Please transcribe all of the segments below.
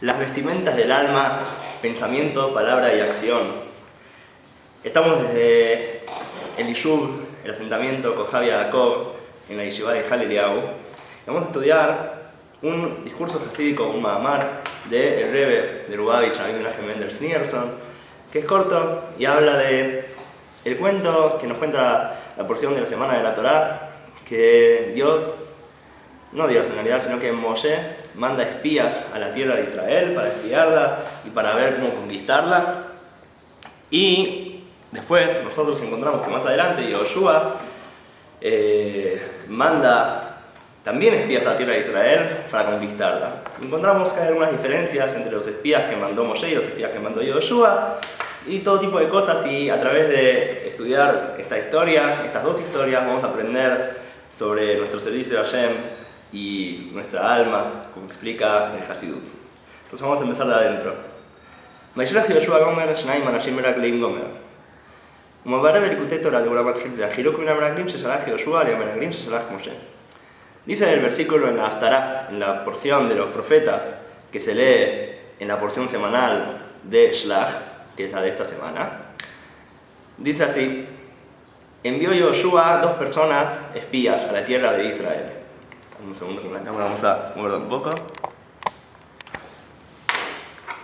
Las vestimentas del alma, pensamiento, palabra y acción. Estamos desde el Yishuv, el asentamiento Kohav Yaakov, en la Yeshiva de Hallel Eliyahu. Vamos a estudiar un discurso jasídico, un Mahamar, de el Rebbe de Lubavitch, Rabbi Menachem Mendel Schneerson, que es corto y habla de el cuento que nos cuenta la porción de la semana de la Torá, que no Dios en realidad, sino que Moshe manda espías a la tierra de Israel para espiarla y para ver cómo conquistarla. Y después nosotros encontramos que más adelante Yoshua manda también espías a la tierra de Israel para conquistarla. Encontramos que hay algunas diferencias entre los espías que mandó Moshe y los espías que mandó Yoshua y todo tipo de cosas, y a través de estudiar estas dos historias, vamos a aprender sobre nuestro servicio a Hashem y nuestra alma, como explica el Hasidut. Entonces vamos a empezar de adentro. Maishlach Yoshua Gomer, Shnaim Anashim Meraglim Gomer. Umabareb Elikutei Torah de Uramat Chilze, Achiluk Min Meraglim Sheshalach Yoshua, Le Meraglim Sheshalach Moshe. Dice el versículo en la Haftará, en la porción de los profetas que se lee en la porción semanal de Shlach, que es la de esta semana. Dice así: envió Yoshua 2 personas espías a la tierra de Israel. Un segundo con la cámara, vamos a moverla un poco. A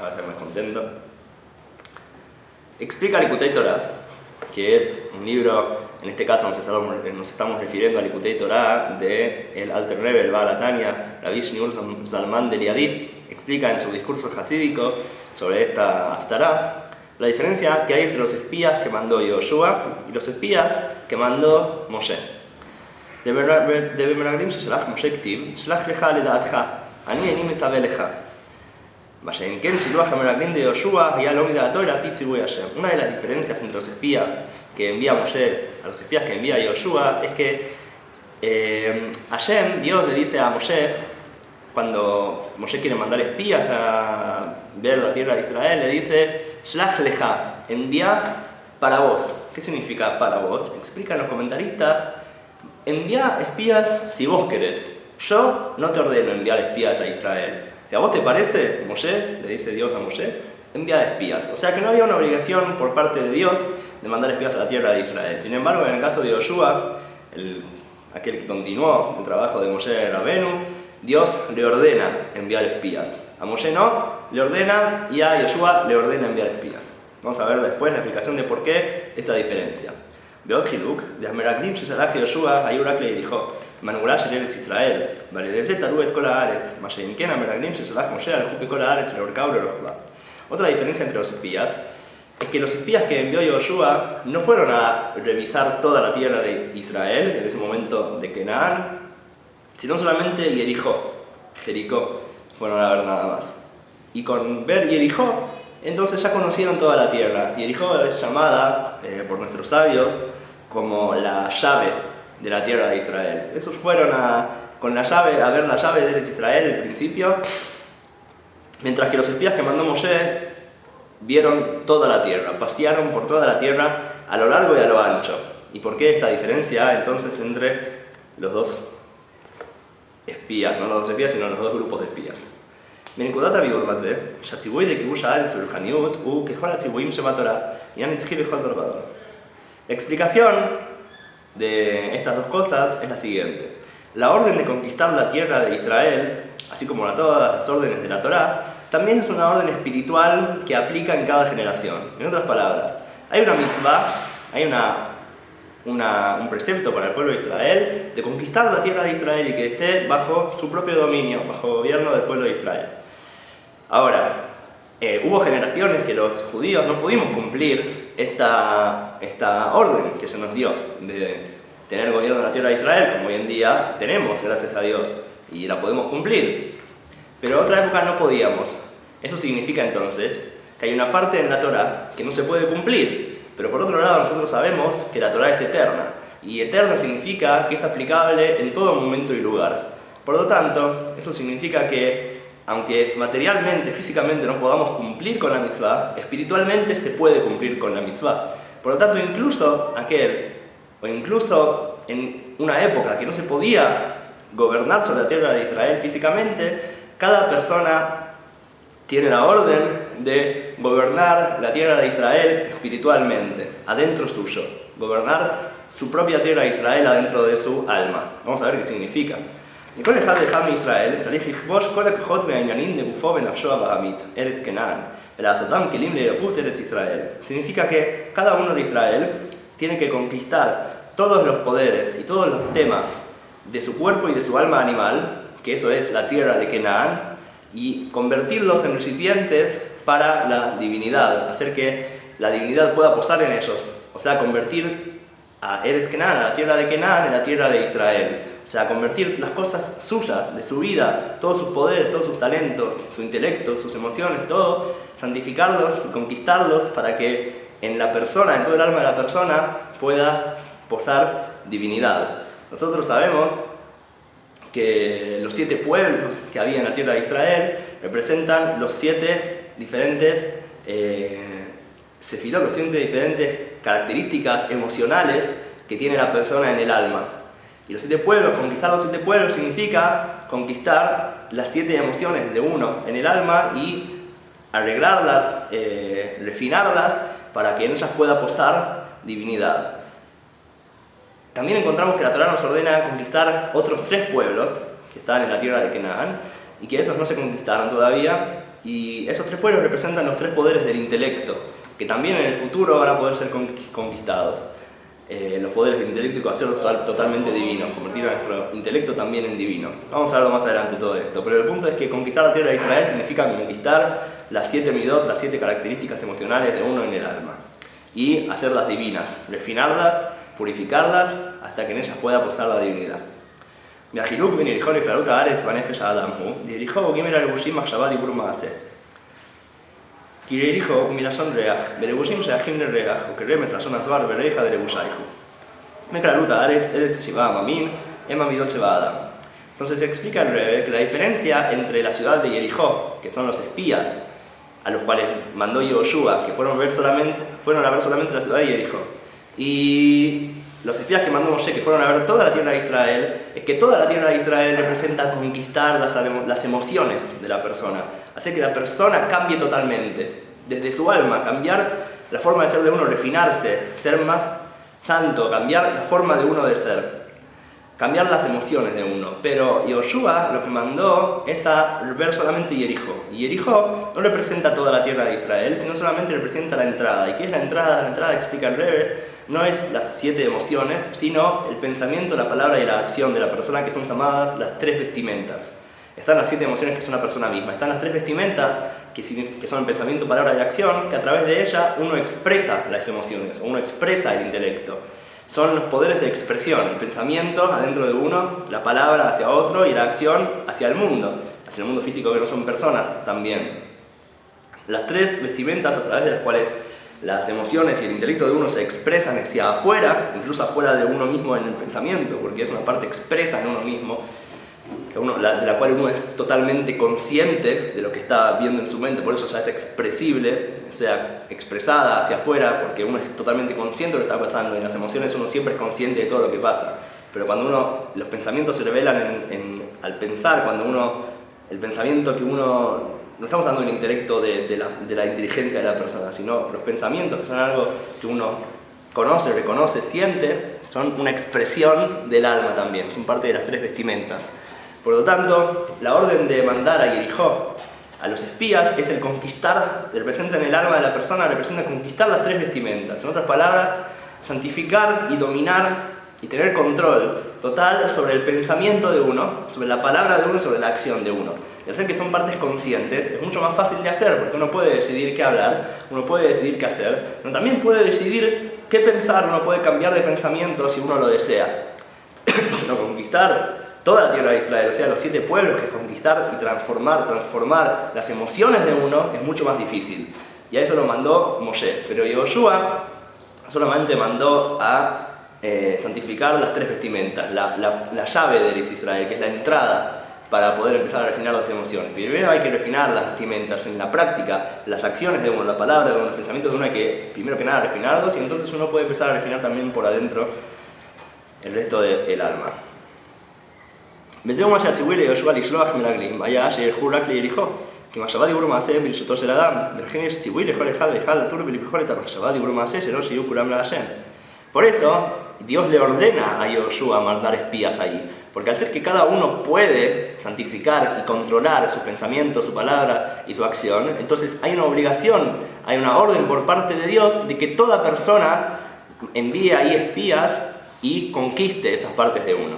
ver, estar más contento. Explica Likutei Torah, que es un libro, en este caso nos estamos refiriendo a Likutei Torah de el Alter Rebbe, el Baal HaTanya, Rabbi Shneor Zalman de Liadi. Explica en su discurso hasídico sobre esta Haftará la diferencia que hay entre los espías que mandó Yoshua y los espías que mandó Moshe. De Meraglim Sheshalach Moshe Ktiv, Shlach Lecha Ledaatcha, Ani Eni Metzaveh Lecha. Vashen Ken Shiluach HaMeraglim de Yoshua, Ya Lo Midaato Ela Pi Tzivui Hashem. Una de las diferencias entre los espías que envía Moshe a los espías que envía Yoshua es que Hashem, Dios, le dice a Moshe, cuando Moshe quiere mandar espías a ver la tierra de Israel, le dice Shlach Lecha, envía para vos. ¿Qué significa para vos? Explican los comentaristas: envía espías si vos querés. Yo no te ordeno enviar espías a Israel. Si a vos te parece, Moshe, le dice Dios a Moshe, envía espías. O sea que no había una obligación por parte de Dios de mandar espías a la tierra de Israel. Sin embargo, en el caso de Yoshua, aquel que continuó el trabajo de Moshe Rabenu, Dios le ordena enviar espías. A Moshe no, le ordena, y a Yoshua le ordena enviar espías. Vamos a ver después la explicación de por qué esta diferencia. Beot Hiluk, de Meraglim Sheshalach Yoshua, Ayurak le dijo: Manugula Shel Eretz Israel, Valeleze Taru et Kol Haaretz, Mashen Ken Meraglim Sheshalach Moshe al Jupe Kol Haaretz Leorkau Leorkba. Otra diferencia entre los espías es que los espías que envió Yoshua no fueron a revisar toda la tierra de Israel en ese momento de Canaán, sino solamente Jericó, fueron a ver nada más. Y con ver Jericó, entonces ya conocieron toda la tierra. Jericó es llamada por nuestros sabios como la llave de la tierra de Israel. Esos fueron con la llave a ver la llave de Israel al principio, mientras que los espías que mandó Moshe vieron toda la tierra, pasearon por toda la tierra a lo largo y a lo ancho. ¿Y por qué esta diferencia entonces entre los dos espías? No los dos espías, sino los dos grupos de espías. מנקודת הביאור בזה, שהציווי לכיבוש הארץ ולרוחניות הוא ככל הציוויים שבתורה, עניין נצחי בכל דבר ודבר. La explicación de estas dos cosas es la siguiente. La orden de conquistar la tierra de Israel, así como todas las órdenes de la Torá, también es una orden espiritual que aplica en cada generación. En otras palabras, hay una mitzvah, hay un precepto para el pueblo de Israel de conquistar la tierra de Israel y que esté bajo su propio dominio, bajo gobierno del pueblo de Israel. Ahora, hubo generaciones que los judíos no pudimos cumplir esta orden que se nos dio de tener gobierno de la tierra de Israel, como hoy en día tenemos, gracias a Dios, y la podemos cumplir. Pero en otra época no podíamos. Eso significa entonces que hay una parte en la Torá que no se puede cumplir. Pero por otro lado nosotros sabemos que la Torá es eterna, y eterna significa que es aplicable en todo momento y lugar. Por lo tanto, eso significa que aunque materialmente, físicamente no podamos cumplir con la mitzvah, espiritualmente se puede cumplir con la mitzvah. Por lo tanto, incluso en una época que no se podía gobernar sobre la tierra de Israel físicamente, cada persona tiene la orden de gobernar la tierra de Israel espiritualmente, adentro suyo, gobernar su propia tierra de Israel adentro de su alma. Vamos a ver qué significa. כל אחד ואחד מישראל צריך לכבוש כל הכוחות והעניינים לגופו ונפשו הבעמית, ארץ כנען, ולעשותם כלים לאלוקות ארץ ישראל. Significa que cada uno de Israel tiene que conquistar todos los poderes y todos los temas de su cuerpo y de su alma animal, que eso es la tierra de Canaán, y convertirlos en recipientes para la divinidad, hacer que la divinidad pueda posar en ellos, o sea, convertir a Eretz Kenán, a la tierra de Kenán, en la tierra de Israel. O sea, convertir las cosas suyas, de su vida, todos sus poderes, todos sus talentos, su intelecto, sus emociones, todo, santificarlos y conquistarlos para que en la persona, en todo el alma de la persona, pueda posar divinidad. Nosotros sabemos que los 7 pueblos que había en la tierra de Israel representan los 7 diferentes sefirot, los 7 diferentes características emocionales que tiene la persona en el alma. Y los 7 pueblos, conquistar los 7 pueblos significa conquistar las 7 emociones de uno en el alma y arreglarlas, refinarlas para que en ellas pueda posar divinidad. También encontramos que la Torá nos ordena conquistar otros 3 pueblos que están en la tierra de Canaán y que esos no se conquistaron todavía, y esos 3 pueblos representan los 3 poderes del intelecto, que también en el futuro van a poder ser conquistados. Los poderes del intelecto y hacerlos totalmente divinos, convertir a nuestro intelecto también en divino. Vamos a verlo más adelante todo esto, pero el punto es que conquistar la tierra de Israel significa conquistar las 7 midot, las 7 características emocionales de uno en el alma, y hacerlas divinas, refinarlas, purificarlas, hasta que en ellas pueda posar la divinidad. והחילוק בין יריחו לכללות הארץ בנפש האדם הוא, יריחו הוא ג' הלבושים מחשבה דיבור מעשה. כי יריחו הוא מלשון ריח, בלבושים שייכים לריח, וכרמז לשון הזוהר וריחה דלבושייכו. מכללות הארץ, ארץ 7 עממים, הם המידות שבאדם. Entonces se explica el Rebbe que la diferencia entre la ciudad de Jericó, que son los espías a los cuales mandó Yehoshua, que fueron a ver solamente la ciudad de Jericó, y los espías que mandó Moshe, que fueron a ver toda la tierra de Israel, es que toda la tierra de Israel representa conquistar las emociones de la persona, hacer que la persona cambie totalmente, desde su alma, cambiar la forma de ser de uno, refinarse, ser más santo, cambiar la forma de uno de ser, cambiar las emociones de uno. Pero Yehoshua lo que mandó es a ver solamente Jericó, y Jericó no representa toda la tierra de Israel, sino solamente representa la entrada. ¿Y qué es la entrada? La entrada, explica el Rebbe, no es las 7 emociones, sino el pensamiento, la palabra y la acción de la persona, que son llamadas las 3 vestimentas. Están las 7 emociones, que son una persona misma. Están las 3 vestimentas, que son el pensamiento, palabra y acción, que a través de ella uno expresa las emociones, o uno expresa el intelecto. Son los poderes de expresión, el pensamiento adentro de uno, la palabra hacia otro y la acción hacia el mundo físico, que no son personas también. Las 3 vestimentas a través de las cuales las emociones y el intelecto de uno se expresan hacia afuera, incluso afuera de uno mismo en el pensamiento, porque es una parte expresa en uno mismo, de la cual uno es totalmente consciente de lo que está viendo en su mente, por eso ya es expresible, o sea, expresada hacia afuera, porque uno es totalmente consciente de lo que está pasando. En las emociones uno siempre es consciente de todo lo que pasa, pero cuando los pensamientos se revelan al pensar, el pensamiento que uno... No estamos hablando del intelecto de la inteligencia de la persona, sino los pensamientos, que son algo que uno conoce, reconoce, siente, son una expresión del alma también, son parte de las 3 vestimentas. Por lo tanto, la orden de mandar a Jericó a los espías es el conquistar, representa en el alma de la persona, representa conquistar las 3 vestimentas. En otras palabras, santificar y dominar y tener control total sobre el pensamiento de uno, sobre la palabra de uno, sobre la acción de uno. Y hacer que son partes conscientes es mucho más fácil de hacer, porque uno puede decidir qué hablar, uno puede decidir qué hacer, pero también puede decidir qué pensar, uno puede cambiar de pensamiento si uno lo desea. No conquistar toda la tierra de Israel, o sea, los 7 pueblos, que es conquistar y transformar las emociones de uno, es mucho más difícil. Y a eso lo mandó Moshe. Pero Yehoshua solamente mandó a santificar las 3 vestimentas, la llave de Israel, que es la entrada para poder empezar a refinar las emociones. Primero hay que refinar las vestimentas en la práctica, las acciones de uno, la palabra de uno, los pensamientos de uno, hay que primero que nada refinarlos, y entonces uno puede empezar a refinar también por adentro el resto del alma. וזהו מה שהציווי ליהושע לשלוח מרגלים היה שילכו רק ליריחו, כי מחשבה דיבור מעשה ברשותו של אדם, ולכן יש ציווי לכל אחד ואחד לטור ולבחון את המחשבה דיבור מעשה שלא שיהיו כולם להשם. Por eso, Dios le ordena a Yoshua mandar espías ahí, porque al ser que cada uno puede santificar y controlar su pensamiento, su palabra y su acción, entonces hay una obligación, hay una orden por parte de Dios de que toda persona envíe ahí espías y conquiste esas partes de uno.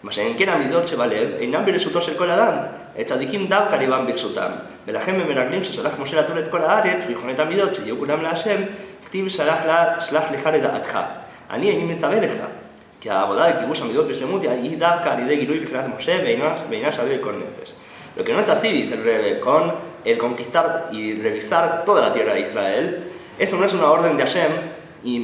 En que midot שבלב, אינם ברשותו של כל אדם, הצדיקים דווקא ליבם ברשותם, ולכן במרגלים ששלח משה לתור את כל הארץ, ויכון את המידות שיהיו כולם להשם, כתיב שלח לך לדעתך. אני איני מצווה לך, כי העבודה לכיבוש המידות ושלמות היא דווקא על ידי גילוי בחינת משה ואינה שווה לכל נפש. Lo que no es así, dice el Rebbe, con el conquistar y revisar toda la tierra de Israel, eso no es una orden de Hashem, y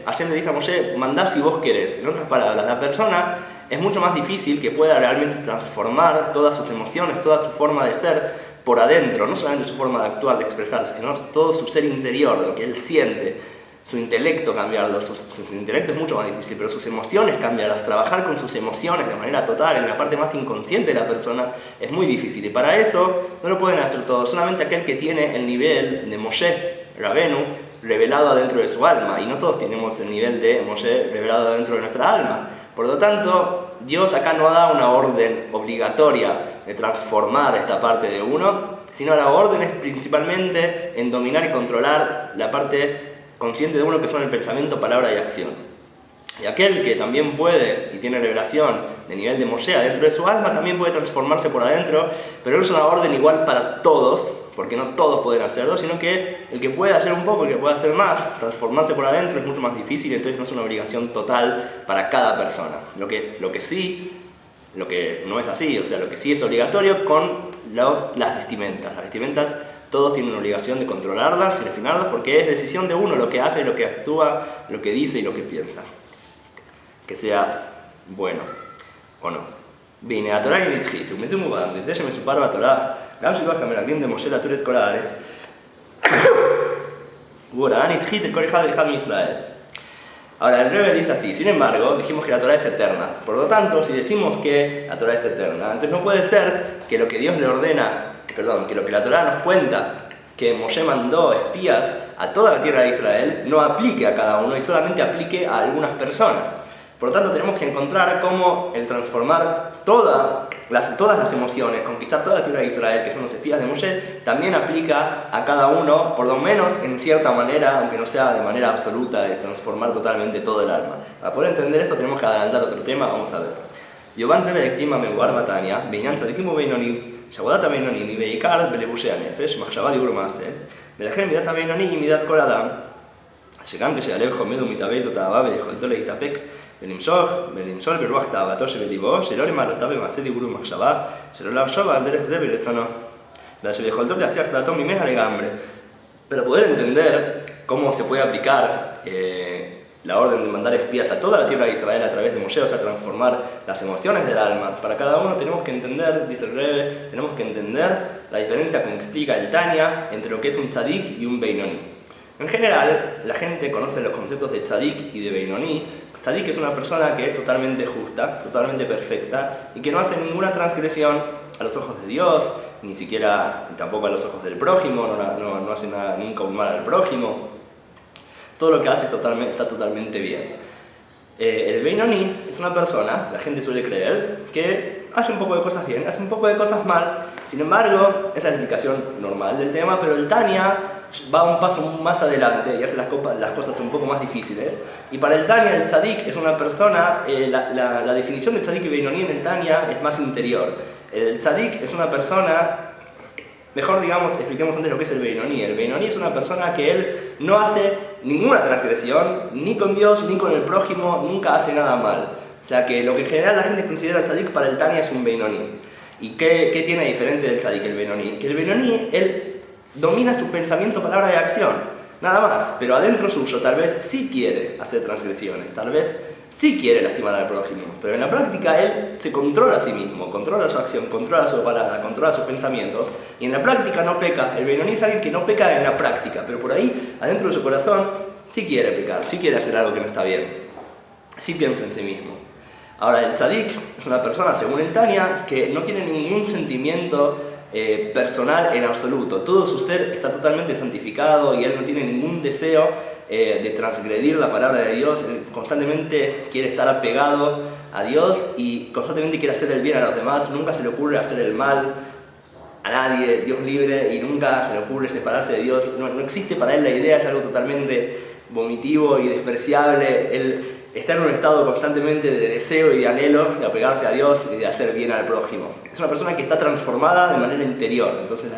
Hashem le dice a Moshe, mandá si vos querés. En otras palabras, la persona es mucho más difícil que pueda realmente transformar todas sus emociones, toda su forma de ser por adentro, no solamente su forma de actuar, de expresarse, sino todo su ser interior, lo que él siente, su intelecto cambiarlo. Su intelecto es mucho más difícil, pero sus emociones cambiarlas, trabajar con sus emociones de manera total, en la parte más inconsciente de la persona, es muy difícil. Y para eso no lo pueden hacer todos, solamente aquel que tiene el nivel de Moshe Rabenu revelado adentro de su alma, y no todos tenemos el nivel de Moshe revelado adentro de nuestra alma. Por lo tanto, Dios acá no da una orden obligatoria de transformar esta parte de uno, sino la orden es principalmente en dominar y controlar la parte consciente de uno, que son el pensamiento, palabra y acción. Y aquel que también puede y tiene revelación de nivel de Moshe adentro de su alma, también puede transformarse por adentro, pero no es una orden igual para todos, porque no todos pueden hacerlo, sino que el que puede hacer un poco, el que puede hacer más, transformarse por adentro es mucho más difícil, entonces no es una obligación total para cada persona. Lo que no es así, o sea, lo que sí es obligatorio con las vestimentas. Las vestimentas todos tienen una obligación de controlarlas y refinarlas, porque es decisión de uno lo que hace, lo que actúa, lo que dice y lo que piensa. Que sea bueno o no. והנה התורה היא נצחית, ומזה מובן, וזה שמסופר בתורה, גם שלוח המרגלים למשה לתור את כל הארץ, הוא הוראה נצחית לכל אחד ואחד מישראל. Ahora, el Rebbe dice así, sin embargo, dijimos que la Torah es eterna. Por lo tanto, si decimos que la Torah es eterna, entonces no puede ser que lo que Dios le ordena, que lo que la Torah nos cuenta, que Moshe mandó espías a toda la tierra de Israel, no aplique a cada uno y solamente aplique a algunas personas. Por lo tanto, tenemos que encontrar cómo el transformar todas las emociones, conquistar toda la tierra de Israel, que son los espías de Moshe, también aplica a cada uno, por lo menos en cierta manera, aunque no sea de manera absoluta, de transformar totalmente todo el alma. Para poder entender esto tenemos que adelantar otro tema, vamos a ver. יובן זה בהקדימה מבואר בתניא, בעניין צדיקים ובינונים, שעבודת הבינונים היא בעיקר בלבושי הנפש, מחשבה דיבור ומעשה, ולכן מידת הבינוני היא מידת כל אדם, שגם כשהלב חומד ומתאווה זאת אהבה ויכולתו להתאפק ולמשול ברוח תאוותו שבליבו, שלא למעלתה במעשה דיבור ומחשבה, שלא לחשוב על דרך זה ברצונו, ושיכולתו להסיח דעתו ממנה לגמרי. Para poder entender cómo se puede aplicar la orden de mandar espías a toda la tierra de Israel a través de Moshe, o sea, transformar las emociones del alma, para cada uno tenemos que entender, dice el Rebbe, tenemos que entender la diferencia, como explica el Tanya, entre lo que es un tzadik y un beinoni. En general, la gente conoce los conceptos de tzadik y de beinoni. Tzadik es una persona que es totalmente justa, totalmente perfecta, y que no hace ninguna transgresión a los ojos de Dios, ni siquiera, tampoco a los ojos del prójimo, no hace nada, nunca un mal al prójimo. Todo lo que hace está totalmente bien. El Beinoni es una persona, la gente suele creer, que hace un poco de cosas bien, hace un poco de cosas mal. Sin embargo, esa es la explicación normal del tema, pero el Tanya va un paso más adelante y hace las cosas un poco más difíciles. Y para el Tanya, el Tzadik es una persona, la definición de Tzadik y Beinoni en el Tanya es más interior. El Tzadik es una persona... Mejor, digamos, expliquemos antes lo que es el Beinoni. El Beinoni es una persona que él no hace ninguna transgresión, ni con Dios, ni con el prójimo, nunca hace nada mal. O sea que lo que en general la gente considera el Tzadik para el Tanya es un Beinoni. ¿Y qué tiene diferente del Tzadik el Beinoni? Que el Beinoni, él domina su pensamiento, palabra y acción, nada más. Pero adentro suyo tal vez sí quiere hacer transgresiones, tal vez sí quiere lastimar al prójimo, pero en la práctica él se controla a sí mismo, controla su acción, controla su palabra, controla sus pensamientos, y en la práctica no peca. El Beinoni es alguien que no peca en la práctica, pero por ahí, adentro de su corazón, sí quiere pecar, sí quiere hacer algo que no está bien, sí piensa en sí mismo. Ahora, el Tzadik es una persona, según el Tanya, que no tiene ningún sentimiento personal en absoluto. Todo su ser está totalmente santificado y él no tiene ningún deseo de transgredir la palabra de Dios. Él constantemente quiere estar apegado a Dios y constantemente quiere hacer el bien a los demás. Nunca se le ocurre hacer el mal a nadie, Dios libre, y nunca se le ocurre separarse de Dios. No existe para él la idea, es algo totalmente vomitivo y despreciable. Él está en un estado constantemente de deseo y de anhelo de apegarse a Dios y de hacer bien al prójimo. Es una persona que está transformada de manera interior. Entonces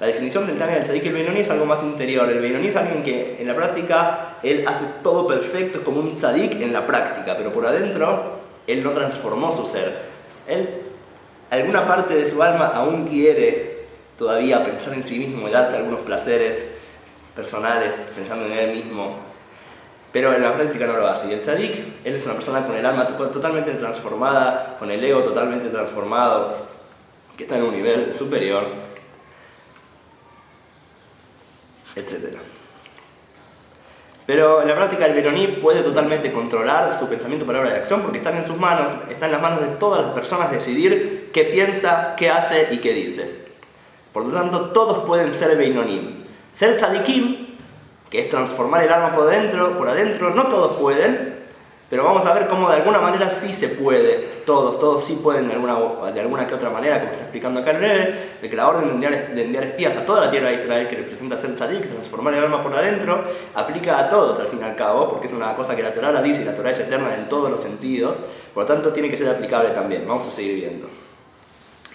la definición del Tania del Tzadik y el Beinoní es algo más interior. El Beinoní es alguien que en la práctica él hace todo perfecto, es como un Tzadik en la práctica, pero por adentro él no transformó su ser. Él, alguna parte de su alma aún quiere todavía pensar en sí mismo y darse algunos placeres personales pensando en él mismo, pero en la práctica no lo hace. Y el tzadik, él es una persona con el alma totalmente transformada, con el ego totalmente transformado, que está en un nivel superior, etc. Pero en la práctica el Beinoní puede totalmente controlar su pensamiento, palabra y acción porque están en sus manos, están en las manos de todas las personas decidir qué piensa, qué hace y qué dice. Por lo tanto, todos pueden ser Beinonim. Ser tzadikim, que es transformar el alma por adentro, no todos pueden, pero vamos a ver cómo de alguna manera sí se puede. Todos sí pueden de alguna que otra manera, como está explicando acá el Rebbe, de que la orden de enviar espías a toda la tierra de Israel, que representa ser tzadik, transformar el alma por adentro, aplica a todos al fin y al cabo, porque es una cosa que la Torá la dice y la Torá es eterna en todos los sentidos, por lo tanto tiene que ser aplicable también. Vamos a seguir viendo.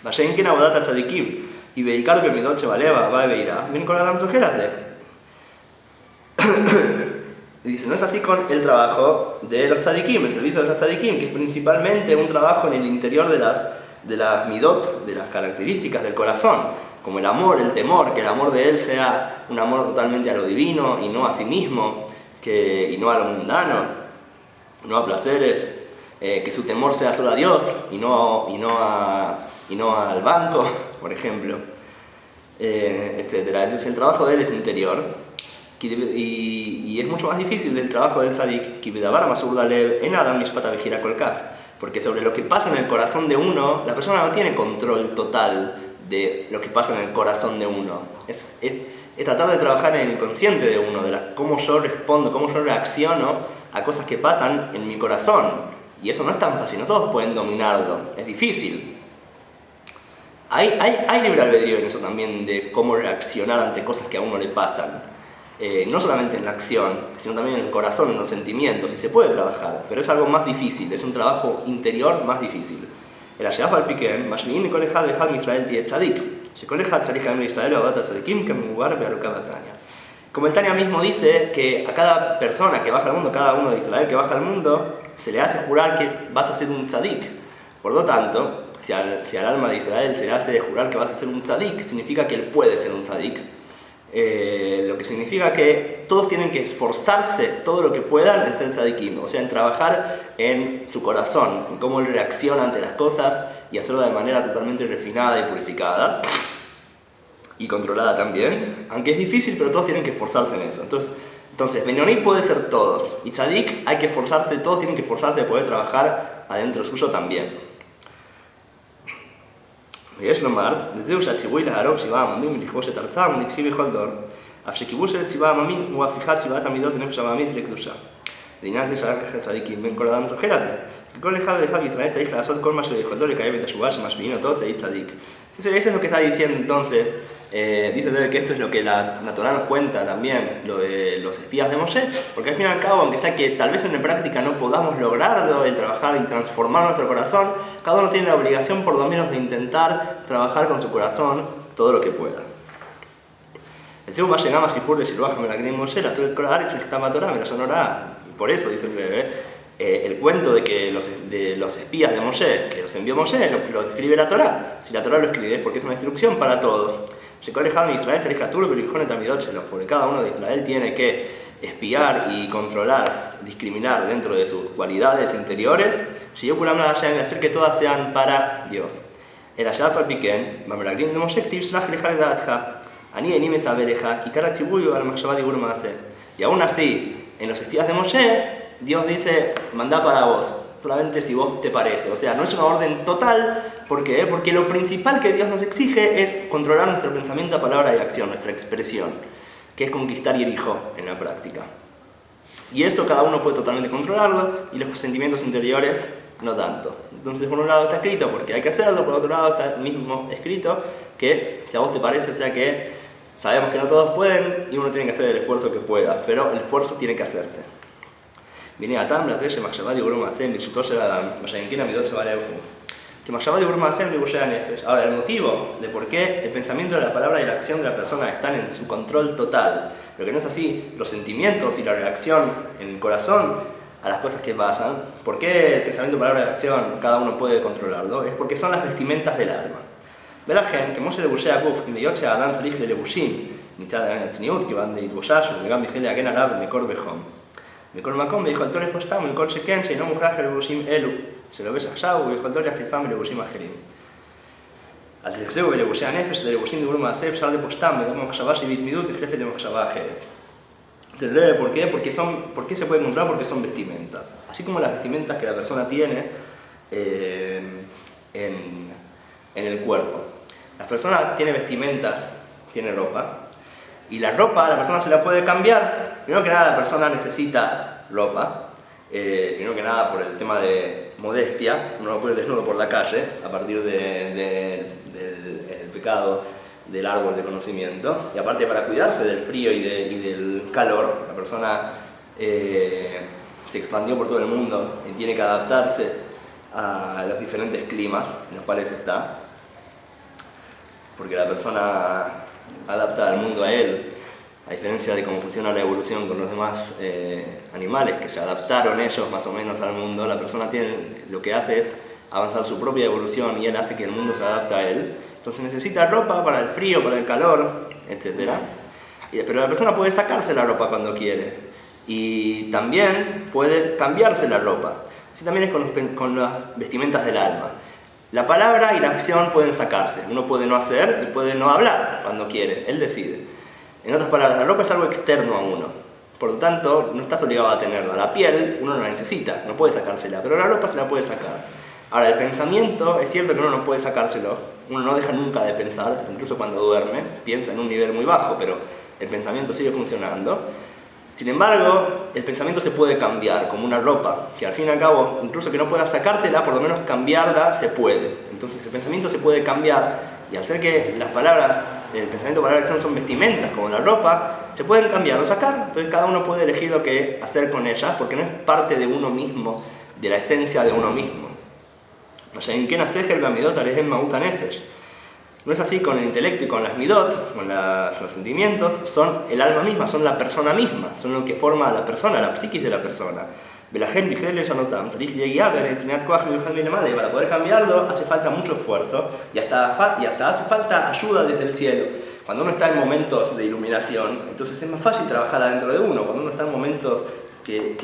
Vayen ken avodat tzadikim y veikar que midot shebaleva va veirá min kol adam zocher hace. Dice, no es así con el trabajo de los tzadikim, el servicio de los tzadikim, que es principalmente un trabajo en el interior de las midot, de las características del corazón, como el amor, el temor, que el amor de él sea un amor totalmente a lo divino y no a sí mismo, y no a lo mundano, no a placeres, que su temor sea solo a Dios y no al banco, por ejemplo, etc. Entonces el trabajo de él es interior. Y es mucho más difícil del trabajo del tzadik, porque sobre lo que pasa en el corazón de uno, la persona no tiene control total de lo que pasa en el corazón de uno. Es tratar de trabajar en el inconsciente de uno, de cómo yo respondo, cómo yo reacciono a cosas que pasan en mi corazón. Y eso no es tan fácil, no todos pueden dominarlo, es difícil. Hay libre albedrío en eso también, de cómo reaccionar ante cosas que a uno le pasan. No solamente en la acción, sino también en el corazón, en los sentimientos, y se puede trabajar, pero es algo más difícil, es un trabajo interior más difícil. El Ashaf al Piquen, Mashmiin y Kolejad Lejad Israel Tiet Tzadik, Shekolejad Tzarich Haim Israel Abadat Tzadikim Kemugar Bearukav Tanya. Como el Tanya mismo dice que a cada persona que baja al mundo, cada uno de Israel que baja al mundo, se le hace jurar que vas a ser un tzadik. Por lo tanto, si al alma de Israel se le hace jurar que vas a ser un tzadik, significa que él puede ser un tzadik. Lo que significa que todos tienen que esforzarse todo lo que puedan en ser tzadikim, o sea, en trabajar en su corazón, en cómo él reacciona ante las cosas y hacerlo de manera totalmente refinada y purificada y controlada también, aunque es difícil, pero todos tienen que esforzarse en eso. Entonces Beinoní puede ser todos, y tzadik hay que esforzarse, todos tienen que esforzarse de poder trabajar adentro suyo también. ויש לומר, וזהו שהציווי להרוג 7 עממים ולכבוש את ארצם הוא נצחי בכל דור, אף שכיבוש של 7 עממים הוא הפיכת 7 המידות לנפש העממית לקדושה. לעניין זה שרק הצדיקים בין כל אדם זוכה לזה, כי כל אחד ואחד בישראל צריך לעשות כל מה שביכולתו לקיים את השבועה שמשביעין אותו תהי צדיק. Eso es lo que está diciendo entonces, dice que esto es lo que la Torá nos cuenta también, lo de los espías de Moshe, porque al fin y al cabo, aunque sea que tal vez en la práctica no podamos lograrlo, el trabajar y transformar nuestro corazón, cada uno tiene la obligación por lo menos de intentar trabajar con su corazón todo lo que pueda. El segundo más llegamos y pur de Shiloah Melagrim Moshe, la Torah Koraharetz Richtama Torah, me la sonora, y por eso dice el bebé. El cuento de los espías de Moshe, que los envió Moshe, lo describe la Torá. Si la Torá lo escribe es porque es una instrucción para todos. Porque cada uno de Israel tiene que espiar y controlar, discriminar dentro de sus cualidades interiores, y hacer que todas sean para Dios. El Ashaf al Piquen, Mameragrim de Moshe, y aún así, en los espías de Moshe, Dios dice, mandá para vos. solamente si vos te parece. O sea, no es una orden total. ¿Por qué? Porque lo principal que Dios nos exige es controlar nuestro pensamiento, palabra y acción, nuestra expresión, que es conquistar Jericó en la práctica. Y eso cada uno puede totalmente controlarlo, y los sentimientos interiores no tanto. Entonces, por un lado está escrito porque hay que hacerlo, por otro lado está mismo escrito que si a vos te parece, o sea que sabemos que no todos pueden y uno tiene que hacer el esfuerzo que pueda, pero el esfuerzo tiene que hacerse. Viene a Tam, las leyes, Machshavá y Gurma Hashem, Bishutoshe Adam, Mashayinkina Midot Shevaleu. Que Machshavá y Gurma Hashem, Libushea Nefesh. Ahora, el motivo de por qué el pensamiento, la palabra y la acción de la persona están en su control total, pero que no es así, los sentimientos y la reacción en el corazón a las cosas que pasan, ¿por qué el pensamiento, palabra y acción cada uno puede controlarlo? Es porque son las vestimentas del alma. Velagen, que Moshe Lebushea Guf, y Meyoche Adam Tarif Lebushim, mitad de la Tzniut, que van de Itboshash, o de Gam Vigel Agen Arab, Mekor Bejom. Mekor Makom, me dijo el Tore Fostam, el Kol Sheken, y no Mujaj Lebushim Elu, se lo ves a Shau, me dijo el Tore Ajifam Lebushim Ajerim. Al Tlexeu Lebushea Nefesh, de Lebushim de Gurma Asef, Shal de Postam, de Gam Machshavá Shivit Midut, y Jefe de Machshavá Ajeret. ¿Por qué? ¿Por qué se puede encontrar? Porque son vestimentas. Así como las vestimentas que la persona tiene en el cuerpo. La persona tiene vestimentas, tiene ropa, y la ropa la persona se la puede cambiar. Primero que nada, la persona necesita ropa. Primero que nada, por el tema de modestia, uno no puede ir desnudo por la calle a partir del pecado del árbol de conocimiento, y aparte para cuidarse del frío y del calor, la persona se expandió por todo el mundo y tiene que adaptarse a los diferentes climas en los cuales está, porque la persona adapta al mundo a él, a diferencia de cómo funciona la evolución con los demás animales, que se adaptaron ellos más o menos al mundo. La persona lo que hace es avanzar su propia evolución y él hace que el mundo se adapte a él. Entonces necesita ropa para el frío, para el calor, etc. Pero la persona puede sacarse la ropa cuando quiere y también puede cambiarse la ropa. Así también es con las vestimentas del alma. La palabra y la acción pueden sacarse. Uno puede no hacer y puede no hablar cuando quiere. Él decide. En otras palabras, la ropa es algo externo a uno. Por lo tanto, no estás obligado a tenerla. La piel uno no la necesita, no puede sacársela, pero la ropa se la puede sacar. Ahora, el pensamiento, es cierto que uno no puede sacárselo. Uno no deja nunca de pensar, incluso cuando duerme, piensa en un nivel muy bajo, pero el pensamiento sigue funcionando. Sin embargo, el pensamiento se puede cambiar, como una ropa, que al fin y al cabo, incluso que no puedas sacártela, por lo menos cambiarla se puede. Entonces el pensamiento se puede cambiar, y al ser que las palabras, el pensamiento, palabra y acción son vestimentas, como la ropa, se pueden cambiar o sacar. Entonces cada uno puede elegir lo que hacer con ellas, porque no es parte de uno mismo, de la esencia de uno mismo. No es así con el intelecto y con las midot, con los sentimientos, son el alma misma, son la persona misma, son lo que forma a la persona, la psiquis de la persona. Y para poder cambiarlo hace falta mucho esfuerzo y hasta hace falta ayuda desde el cielo. Cuando uno está en momentos de iluminación, entonces es más fácil trabajar adentro de uno. Cuando uno está en momentos que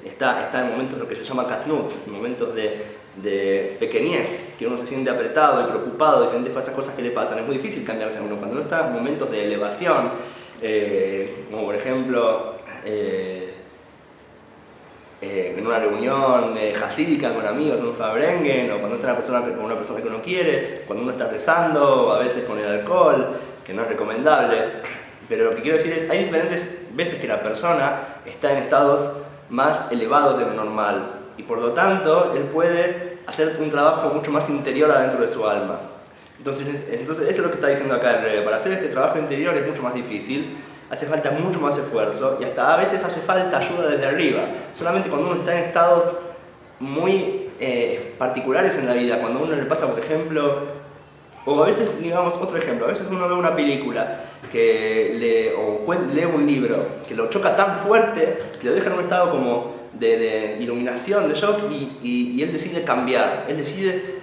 está en momentos de lo que se llama katnut, momentos de pequeñez, que uno se siente apretado y preocupado de diferentes cosas que le pasan, es muy difícil cambiarse a uno. Cuando uno está en momentos de elevación, como por ejemplo en una reunión hasídica con amigos en un fabrengen, o cuando está con una persona que uno quiere, cuando uno está rezando, a veces con el alcohol, que no es recomendable. Pero lo que quiero decir es, hay diferentes veces que la persona está en estados más elevados de lo normal, y por lo tanto él puede hacer un trabajo mucho más interior adentro de su alma. Entonces eso es lo que está diciendo acá el Rebbe. Para hacer este trabajo interior es mucho más difícil, hace falta mucho más esfuerzo, y hasta a veces hace falta ayuda desde arriba. Solamente cuando uno está en estados muy particulares en la vida, cuando a uno le pasa, por ejemplo, o a veces, digamos, otro ejemplo, a veces uno ve una película o lee un libro que lo choca tan fuerte que lo deja en un estado como de iluminación, de shock, y él decide cambiar. Él decide,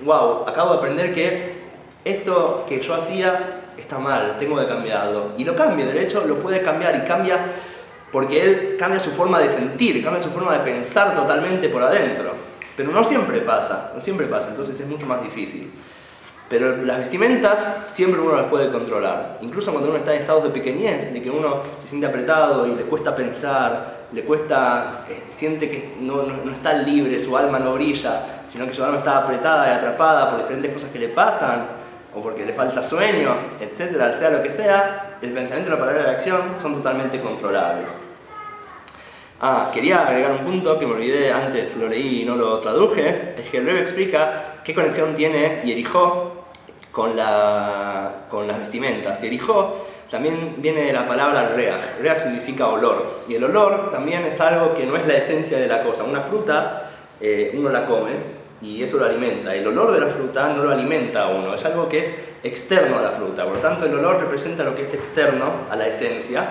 wow, acabo de aprender que esto que yo hacía está mal, tengo que cambiarlo. Y lo cambia, de hecho lo puede cambiar, y cambia porque él cambia su forma de sentir, cambia su forma de pensar totalmente por adentro. Pero no siempre pasa, entonces es mucho más difícil. Pero las vestimentas siempre uno las puede controlar. Incluso cuando uno está en estados de pequeñez, de que uno se siente apretado y le cuesta pensar, le cuesta, siente que no está libre, su alma no brilla, sino que su alma está apretada y atrapada por diferentes cosas que le pasan, o porque le falta sueño, etcétera, sea lo que sea, el pensamiento y la palabra y la acción son totalmente controlables. Quería agregar un punto que me olvidé antes, lo leí y no lo traduje, es que el Rebbe explica qué conexión tiene Jericó con las vestimentas. Jericó también viene de la palabra reach. Reach significa olor, y el olor también es algo que no es la esencia de la cosa. Una fruta, uno la come y eso lo alimenta. El olor de la fruta no lo alimenta a uno, es algo que es externo a la fruta. Por lo tanto, el olor representa lo que es externo a la esencia.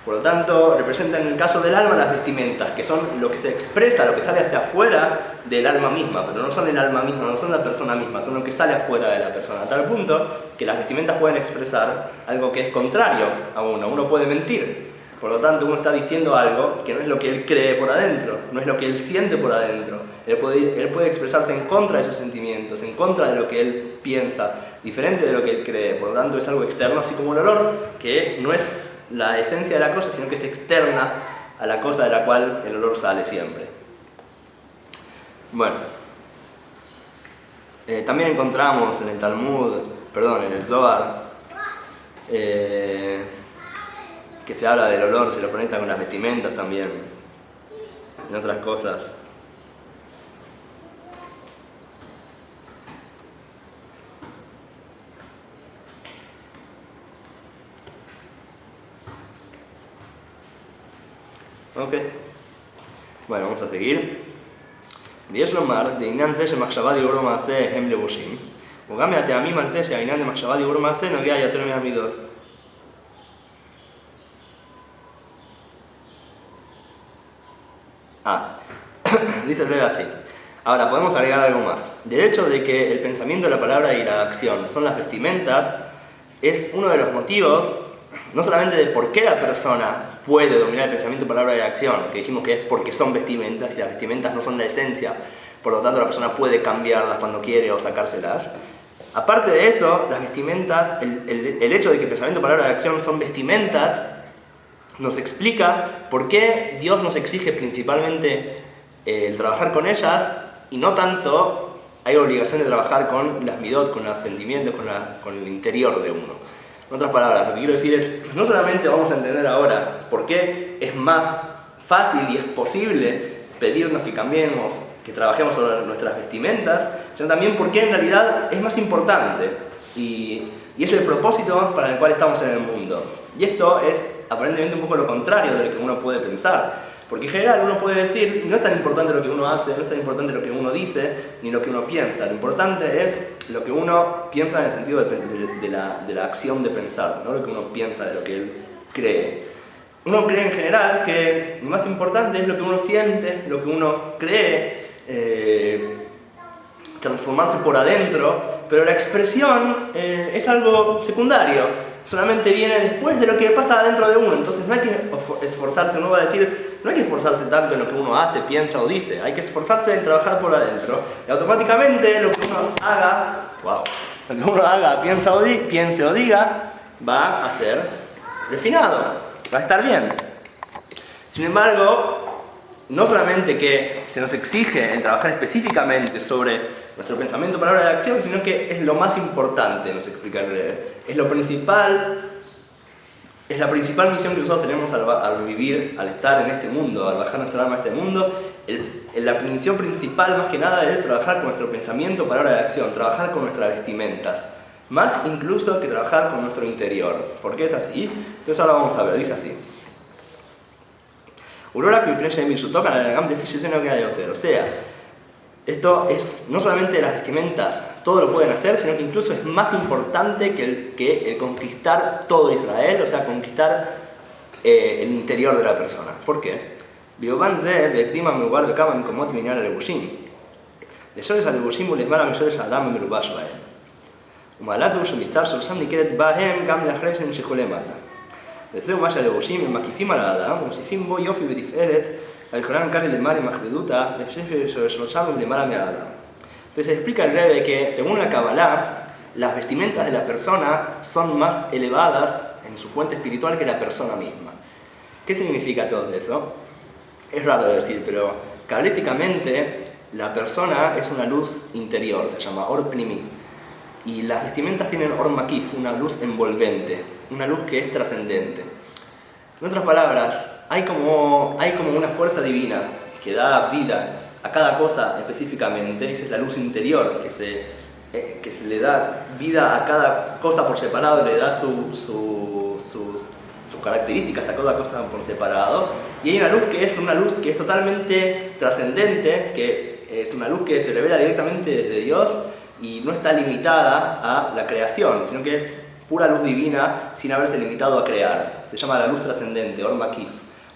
Por lo tanto, representa en el caso del alma las vestimentas, que son lo que se expresa, lo que sale hacia afuera del alma misma, pero no son el alma misma, no son la persona misma, son lo que sale afuera de la persona, a tal punto que las vestimentas pueden expresar algo que es contrario a uno puede mentir. Por lo tanto, uno está diciendo algo que no es lo que él cree por adentro, no es lo que él siente por adentro. Él puede expresarse en contra de sus sentimientos, en contra de lo que él piensa, diferente de lo que él cree. Por lo tanto, es algo externo, así como el olor, que no es la esencia de la cosa, sino que es externa a la cosa de la cual el olor sale siempre. Bueno, también encontramos en el Talmud, en el Zohar, que se habla del olor, se lo conecta con las vestimentas también, en otras cosas. Ok, bueno, vamos a seguir. ויש לומר, לעניין זה שמחשבה דיבור ומעשה הם לבושים, וגם מהטעמים על זה שהעניין למחשבה דיבור ומעשה נוגע יותר מהמידות. Dice el Rebbe así. Ahora, podemos agregar algo más. Del hecho de que el pensamiento, la palabra y la acción son las vestimentas, es uno de los motivos, no solamente de por qué la persona puede dominar el pensamiento, palabra y acción, que dijimos que es porque son vestimentas y las vestimentas no son la esencia, por lo tanto la persona puede cambiarlas cuando quiere o sacárselas. Aparte de eso, las vestimentas, el hecho de que el pensamiento, palabra y acción son vestimentas, nos explica por qué Dios nos exige principalmente el trabajar con ellas y no tanto hay obligación de trabajar con las midot, con los sentimientos, con el interior de uno. En otras palabras, lo que quiero decir es, no solamente vamos a entender ahora por qué es más fácil y es posible pedirnos que cambiemos, que trabajemos sobre nuestras vestimentas, sino también por qué en realidad es más importante y es el propósito para el cual estamos en el mundo. Y esto es aparentemente un poco lo contrario de lo que uno puede pensar. Porque en general uno puede decir, no es tan importante lo que uno hace, no es tan importante lo que uno dice, ni lo que uno piensa. Lo importante es lo que uno piensa en el sentido de la acción de pensar, no lo que uno piensa de lo que él cree. Uno cree en general que lo más importante es lo que uno siente, lo que uno cree, transformarse por adentro, pero la expresión es algo secundario. Solamente viene después de lo que pasa adentro de uno, entonces no hay que esforzarse, uno va a decir, no hay que esforzarse tanto en lo que uno hace, piensa o dice, hay que esforzarse en trabajar por adentro, y automáticamente lo que uno haga, lo que uno haga, piense o diga, va a ser refinado, va a estar bien. Sin embargo, no solamente que se nos exige el trabajar específicamente sobre nuestro pensamiento, palabra y acción, sino que es lo más importante, nos explica el Rebbe. Es lo principal, es la principal misión que nosotros tenemos al vivir, al estar en este mundo, al bajar nuestra alma a este mundo. La misión principal, más que nada, es trabajar con nuestro pensamiento, palabra y acción, trabajar con nuestras vestimentas, más incluso que trabajar con nuestro interior. ¿Por qué es así? Entonces ahora vamos a ver, dice así. Aurora que o sea, esto es no solamente las vestimentas, todo lo pueden hacer, sino que incluso es más importante que el conquistar todo Israel, o sea, conquistar el interior de la persona. ¿Por qué? וזהו מה שהלבושים הם מקיפים על האדם ומוסיפים בו יופי ותפארת al Corán Kali Lemar y Mahmeduta, Entonces explica el Rebbe que según la Kabbalah las vestimentas de la persona son más elevadas en su fuente espiritual que la persona misma. ¿Qué significa todo eso? Es raro de decir, pero cabalísticamente la persona es una luz interior, se llama Or Pnimi. Y las vestimentas tienen Or Makif, una luz envolvente, una luz que es trascendente. En otras palabras, hay como una fuerza divina que da vida a cada cosa específicamente, esa es la luz interior que se le da vida a cada cosa por separado, le da sus características a cada cosa por separado, y hay una luz que es totalmente trascendente, que es una luz que se revela directamente desde Dios y no está limitada a la creación, sino que es pura luz divina sin haberse limitado a crear. Se llama la luz trascendente, Or Makif,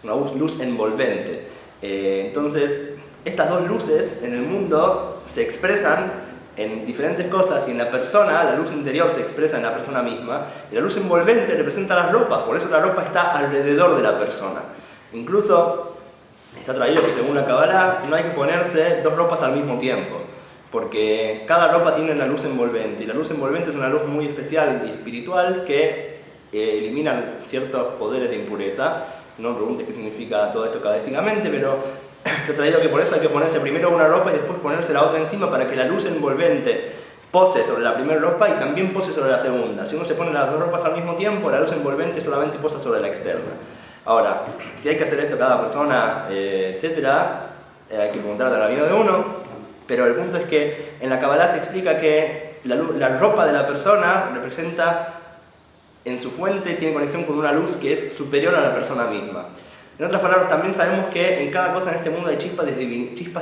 una luz envolvente. Entonces, estas dos luces en el mundo se expresan en diferentes cosas, y en la persona, la luz interior se expresa en la persona misma, y la luz envolvente representa las ropas, por eso la ropa está alrededor de la persona. Incluso está traído que según la Kabbalah no hay que ponerse dos ropas al mismo tiempo, porque cada ropa tiene la luz envolvente, y la luz envolvente es una luz muy especial y espiritual que elimina ciertos poderes de impureza. No me preguntes qué significa todo esto cabalisticamente, pero está traído que por eso hay que ponerse primero una ropa y después ponerse la otra encima, para que la luz envolvente pose sobre la primera ropa y también pose sobre la segunda. Si uno se pone las dos ropas al mismo tiempo, la luz envolvente solamente posa sobre la externa. Ahora, si hay que hacer esto cada persona, etcétera, hay que preguntar al rabino de uno, pero el punto es que en la Kabbalah se explica que la ropa de la persona representa, en su fuente, tiene conexión con una luz que es superior a la persona misma. En otras palabras, también sabemos que en cada cosa en este mundo hay chispas de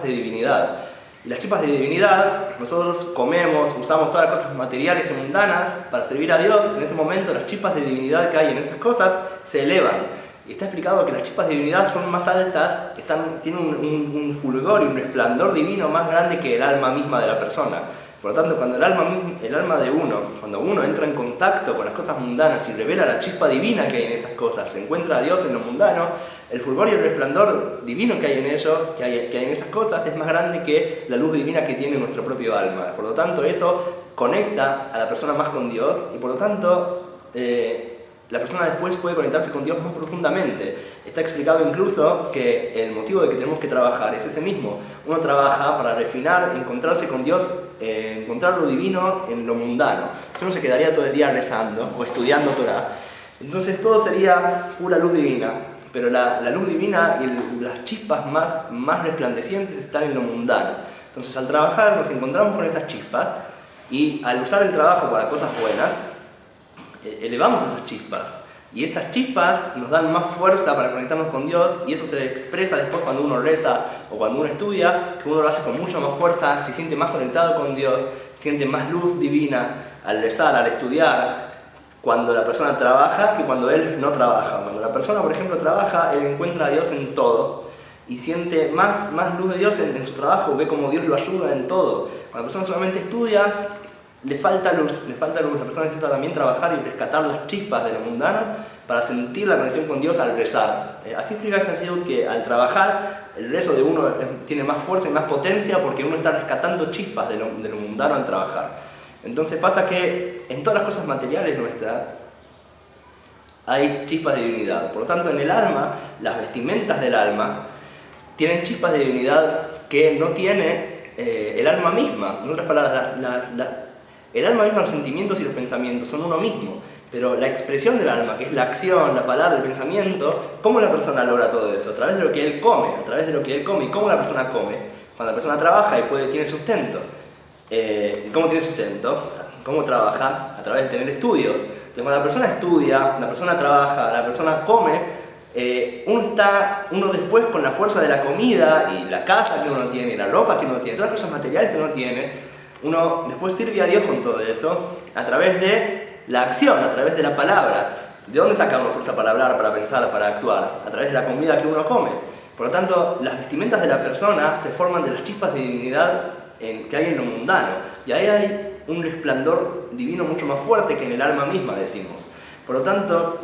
divinidad. Y las chispas de divinidad, nosotros comemos, usamos todas las cosas materiales y mundanas para servir a Dios. En ese momento las chispas de divinidad que hay en esas cosas se elevan. Y está explicado que las chispas de divinidad son más altas, tienen un fulgor y un resplandor divino más grande que el alma misma de la persona. Por lo tanto, cuando el alma de uno, cuando uno entra en contacto con las cosas mundanas y revela la chispa divina que hay en esas cosas, se encuentra a Dios en lo mundano, el fulgor y el resplandor divino que hay en ello, que hay en esas cosas, es más grande que la luz divina que tiene nuestro propio alma. Por lo tanto, eso conecta a la persona más con Dios, y por lo tanto la persona después puede conectarse con Dios más profundamente. Está explicado incluso que el motivo de que tenemos que trabajar es ese mismo. Uno trabaja para refinar, encontrarse con Dios, encontrar lo divino en lo mundano. Si uno se quedaría todo el día rezando o estudiando Torah, entonces todo sería pura luz divina. Pero la luz divina y las chispas más resplandecientes están en lo mundano. Entonces, al trabajar nos encontramos con esas chispas, y al usar el trabajo para cosas buenas, elevamos esas chispas, y esas chispas nos dan más fuerza para conectarnos con Dios, y eso se expresa después cuando uno reza o cuando uno estudia, que uno lo hace con mucha más fuerza, se siente más conectado con Dios, siente más luz divina al rezar, al estudiar, cuando la persona trabaja, que cuando él no trabaja. Cuando la persona, por ejemplo, trabaja, él encuentra a Dios en todo y siente más luz de Dios en su trabajo, ve cómo Dios lo ayuda en todo. Cuando la persona solamente estudia, le falta luz. La persona necesita también trabajar y rescatar las chispas de lo mundano para sentir la conexión con Dios al rezar. Así explica el Hasidut que al trabajar, el rezo de uno tiene más fuerza y más potencia, porque uno está rescatando chispas de lo mundano al trabajar. Entonces pasa que en todas las cosas materiales nuestras hay chispas de divinidad. Por lo tanto, en el alma, las vestimentas del alma tienen chispas de divinidad que no tiene el alma misma. En otras palabras, el alma misma, los sentimientos y los pensamientos son uno mismo, pero la expresión del alma, que es la acción, la palabra, el pensamiento, ¿cómo la persona logra todo eso? A través de lo que él come, ¿Y cómo la persona come? Cuando la persona trabaja y tiene sustento. ¿Cómo tiene sustento? ¿Cómo trabaja? A través de tener estudios. Entonces, cuando la persona estudia, la persona trabaja, la persona come, uno después, con la fuerza de la comida y la casa que uno tiene, y la ropa que uno tiene, todas las cosas materiales que uno tiene, uno después sirve a Dios con todo eso a través de la acción, a través de la palabra. ¿De dónde saca uno fuerza para hablar, para pensar, para actuar? A través de la comida que uno come. Por lo tanto, las vestimentas de la persona se forman de las chispas de divinidad que hay en lo mundano. Y ahí hay un resplandor divino mucho más fuerte que en el alma misma, decimos. Por lo tanto,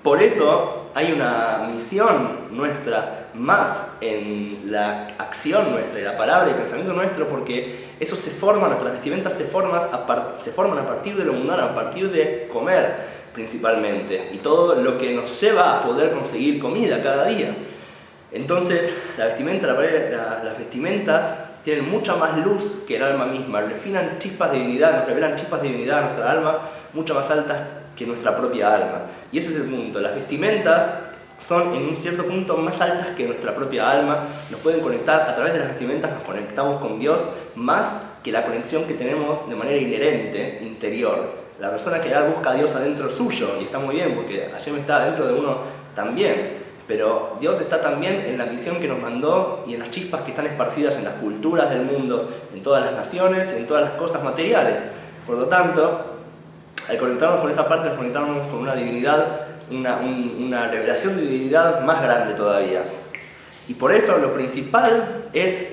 por eso hay una misión nuestra más en la acción nuestra y la palabra y el pensamiento nuestro, porque eso se forma, nuestras vestimentas se forman a partir de lo mundano, a partir de comer principalmente, y todo lo que nos lleva a poder conseguir comida cada día. Entonces, las vestimentas tienen mucha más luz que el alma misma, refinan chispas de divinidad, nos revelan chispas de divinidad a nuestra alma, mucho más altas que nuestra propia alma. Y ese es el punto. Las vestimentas son en un cierto punto más altas que nuestra propia alma, nos pueden conectar, a través de las vestimentas nos conectamos con Dios más que la conexión que tenemos de manera inherente, interior. La persona que ya busca a Dios adentro suyo, y está muy bien porque Hashem está adentro de uno también, pero Dios está también en la misión que nos mandó y en las chispas que están esparcidas en las culturas del mundo, en todas las naciones y en todas las cosas materiales. Por lo tanto, al conectarnos con esa parte, nos conectamos con una divinidad, una revelación de divinidad más grande todavía. Y por eso lo principal es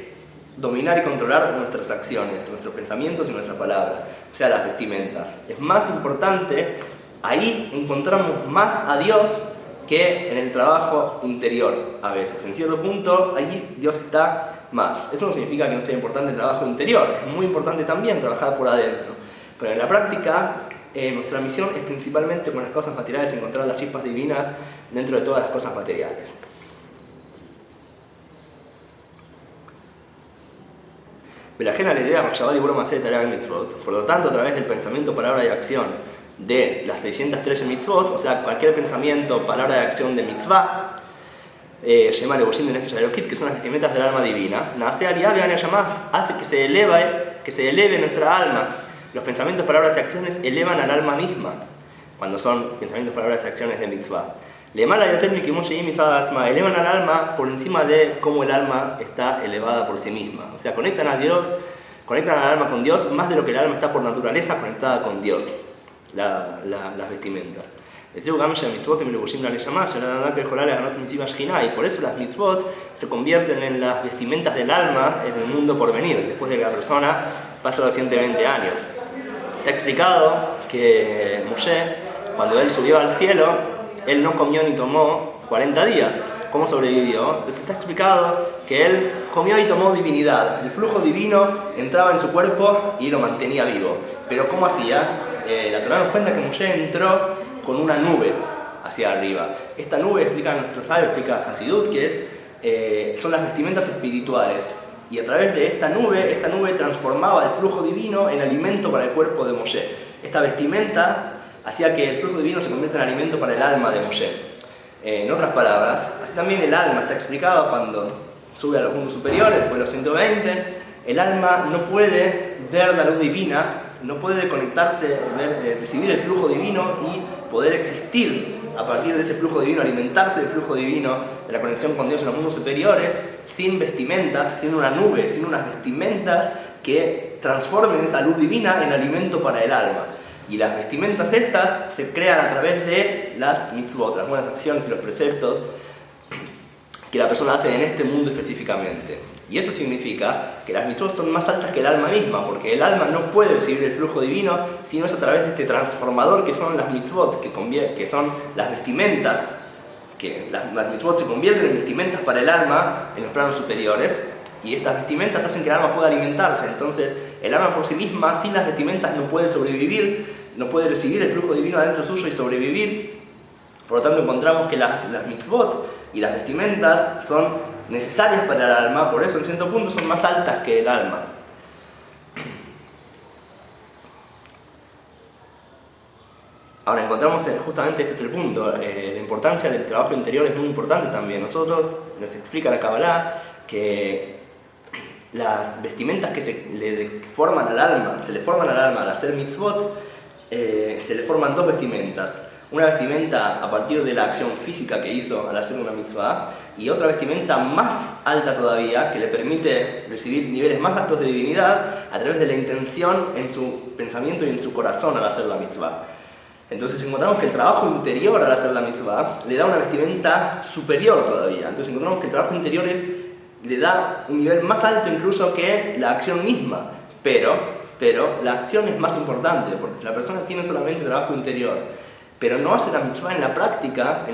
dominar y controlar nuestras acciones, nuestros pensamientos y nuestra palabra, o sea, las vestimentas. Es más importante, ahí encontramos más a Dios que en el trabajo interior a veces. En cierto punto, allí Dios está más. Eso no significa que no sea importante el trabajo interior, es muy importante también trabajar por adentro. Pero en la práctica, nuestra misión es principalmente con las cosas materiales encontrar las chispas divinas dentro de todas las cosas materiales. Por lo tanto, a través del pensamiento, palabra y acción de las 613 mitzvot, o sea, cualquier pensamiento, palabra y acción de mitzvah, llama Levushim de Nefesh Elokit, que son las vestimentas del alma divina, hace que se eleve nuestra alma. Los pensamientos, palabras y acciones elevan al alma misma, cuando son pensamientos, palabras y acciones de mitzvah. Elevan al alma por encima de cómo el alma está elevada por sí misma. O sea, conectan a Dios, conectan al alma con Dios más de lo que el alma está por naturaleza conectada con Dios. Las vestimentas. Y por eso las mitzvot se convierten en las vestimentas del alma en el mundo por venir, después de que la persona pasa los 120 años. Está explicado que Moshe, cuando él subió al cielo, él no comió ni tomó 40 días. ¿Cómo sobrevivió? Entonces está explicado que él comió y tomó divinidad. El flujo divino entraba en su cuerpo y lo mantenía vivo. Pero ¿cómo hacía? La Torá nos cuenta que Moshe entró con una nube hacia arriba. Esta nube, explica nuestro sabio, explica Hasidut, que son las vestimentas espirituales. Y a través de esta nube transformaba el flujo divino en alimento para el cuerpo de Moshe. Esta vestimenta hacía que el flujo divino se convierta en alimento para el alma de Moshe. En otras palabras, así también el alma está explicado cuando sube a los mundos superiores, después de los 120, el alma no puede ver la luz divina, no puede conectarse, recibir el flujo divino y poder existir a partir de ese flujo divino, alimentarse del flujo divino, de la conexión con Dios en los mundos superiores, sin vestimentas, sin una nube, sin unas vestimentas que transformen esa luz divina en alimento para el alma. Y las vestimentas estas se crean a través de las mitzvot, las buenas acciones y los preceptos que la persona hace en este mundo específicamente. Y eso significa que las mitzvot son más altas que el alma misma, porque el alma no puede recibir el flujo divino sino es a través de este transformador que son las mitzvot, que son las vestimentas, que las mitzvot se convierten en vestimentas para el alma en los planos superiores, y estas vestimentas hacen que el alma pueda alimentarse. Entonces el alma por sí misma, sin las vestimentas, no puede sobrevivir, no puede recibir el flujo divino adentro suyo y sobrevivir. Por lo tanto encontramos que las mitzvot y las vestimentas son necesarias para el alma, por eso en cierto punto son más altas que el alma. Ahora encontramos justamente este es el punto, la importancia del trabajo interior es muy importante también. Nosotros, nos explica la Kabbalah que las vestimentas que se le forman al alma al hacer mitzvot, se le forman dos vestimentas. Una vestimenta a partir de la acción física que hizo al hacer una mitzvah, y otra vestimenta más alta todavía que le permite recibir niveles más altos de divinidad a través de la intención en su pensamiento y en su corazón al hacer la mitzvah. Entonces encontramos que el trabajo interior al hacer la mitzvah le da una vestimenta superior todavía. Entonces encontramos que el trabajo interior le da un nivel más alto incluso que la acción misma, pero la acción es más importante, porque si la persona tiene solamente trabajo interior pero no hace la mitzvah en la práctica,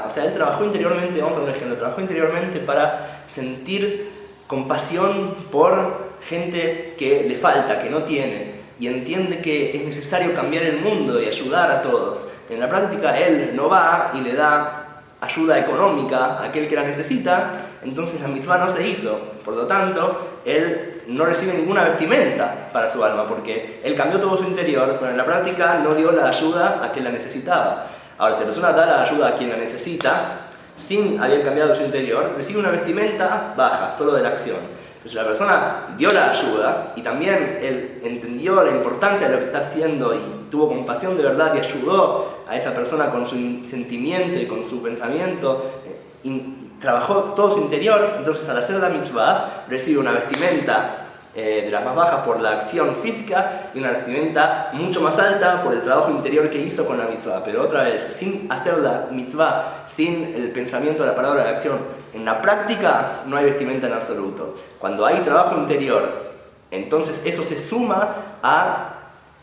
o sea, él trabajó interiormente, vamos a ver un ejemplo, trabajó interiormente para sentir compasión por gente que le falta, que no tiene, y entiende que es necesario cambiar el mundo y ayudar a todos. En la práctica él no va y le da ayuda económica a aquel que la necesita, entonces la mitzvah no se hizo. Por lo tanto, él no recibe ninguna vestimenta para su alma, porque él cambió todo su interior, pero en la práctica no dio la ayuda a quien la necesitaba. Ahora, si la persona da la ayuda a quien la necesita, sin haber cambiado su interior, recibe una vestimenta baja, solo de la acción. Entonces la persona dio la ayuda y también él entendió la importancia de lo que está haciendo y tuvo compasión de verdad y ayudó a esa persona con su sentimiento y con su pensamiento, y trabajó todo su interior. Entonces al hacer la mitzvah recibe una vestimenta de las más bajas por la acción física y una vestimenta mucho más alta por el trabajo interior que hizo con la mitzvah. Pero otra vez, sin hacer la mitzvah, sin el pensamiento, la palabra, la acción, en la práctica no hay vestimenta en absoluto. Cuando hay trabajo interior, entonces eso se suma a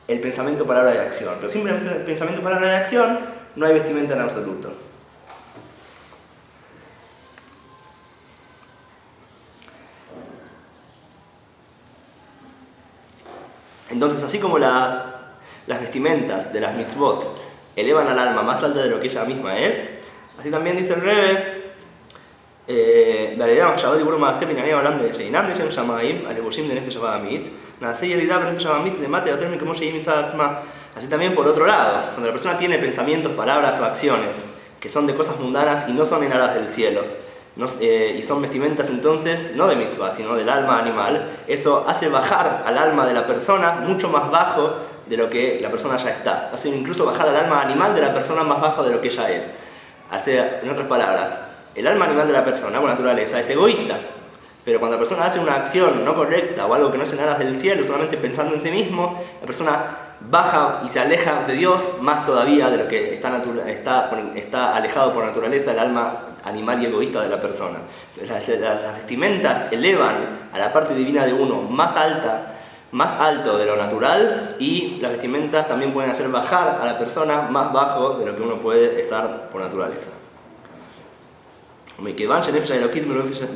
el pensamiento, palabra y acción. Pero simplemente el pensamiento, palabra y acción, no hay vestimenta en absoluto. Entonces, así como las vestimentas de las mitzvot elevan al alma más alta de lo que ella misma es, así también dice el Rebbe, así también por otro lado, cuando la persona tiene pensamientos, palabras o acciones que son de cosas mundanas y no son en aras del cielo, y son vestimentas entonces no de mitzvah, sino del alma animal, eso hace bajar al alma de la persona mucho más bajo de lo que la persona ya está. Hace incluso bajar al alma animal de la persona más bajo de lo que ella es. En otras palabras, el alma animal de la persona, por naturaleza, es egoísta. Pero cuando la persona hace una acción no correcta o algo que no es en aras del cielo, solamente pensando en sí mismo, la persona baja y se aleja de Dios más todavía de lo que está alejado por naturaleza el alma animal y egoísta de la persona. Entonces, las vestimentas elevan a la parte divina de uno más alto de lo natural, y las vestimentas también pueden hacer bajar a la persona más bajo de lo que uno puede estar por naturaleza. מכיוון שנפש האלוקית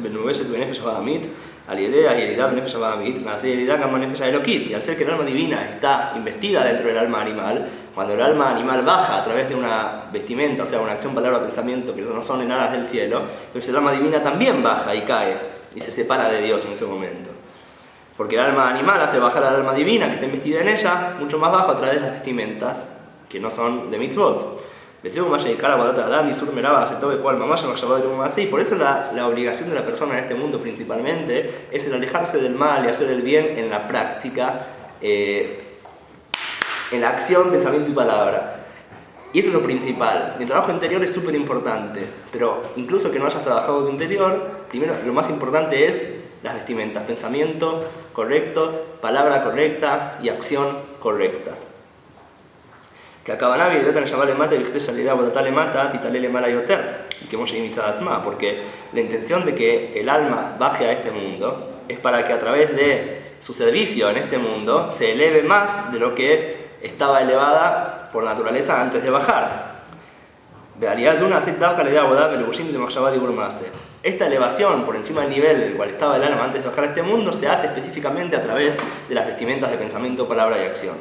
מלובשת בנפש הבהמית, על ידי הירידה בנפש הבהמית, נעשה ירידה גם בנפש האלוקית. Y al ser que el alma divina está investida dentro del alma animal, cuando el alma animal baja a través de una vestimenta, o sea, una acción, palabra, pensamiento que no son en aras del cielo, entonces el alma divina también baja y cae y se separa de Dios en ese momento. Porque el alma animal hace bajar al alma divina que está investida en ella mucho más bajo a través de las vestimentas que no son de mitzvot. Y por eso la obligación de la persona en este mundo principalmente es el alejarse del mal y hacer el bien en la práctica, en la acción, pensamiento y palabra. Y eso es lo principal. El trabajo interior es súper importante, pero incluso que no hayas trabajado tu interior, primero lo más importante es las vestimentas, pensamiento correcto, palabra correcta y acción correctas. Que הכוונה וירידת הנשמה למטה בכדי שהלידה עבודתה למטה תתעלה למעלה יותר, כמו שהיא מצד עצמה, porque la intención de que el alma baje a este mundo es para que a través de su servicio en este mundo se eleve más de lo que estaba elevada por naturaleza antes de bajar. Esta elevación por encima del nivel del cual estaba el alma antes de bajar a este mundo se hace específicamente a través de las vestimentas de pensamiento, palabra y acción.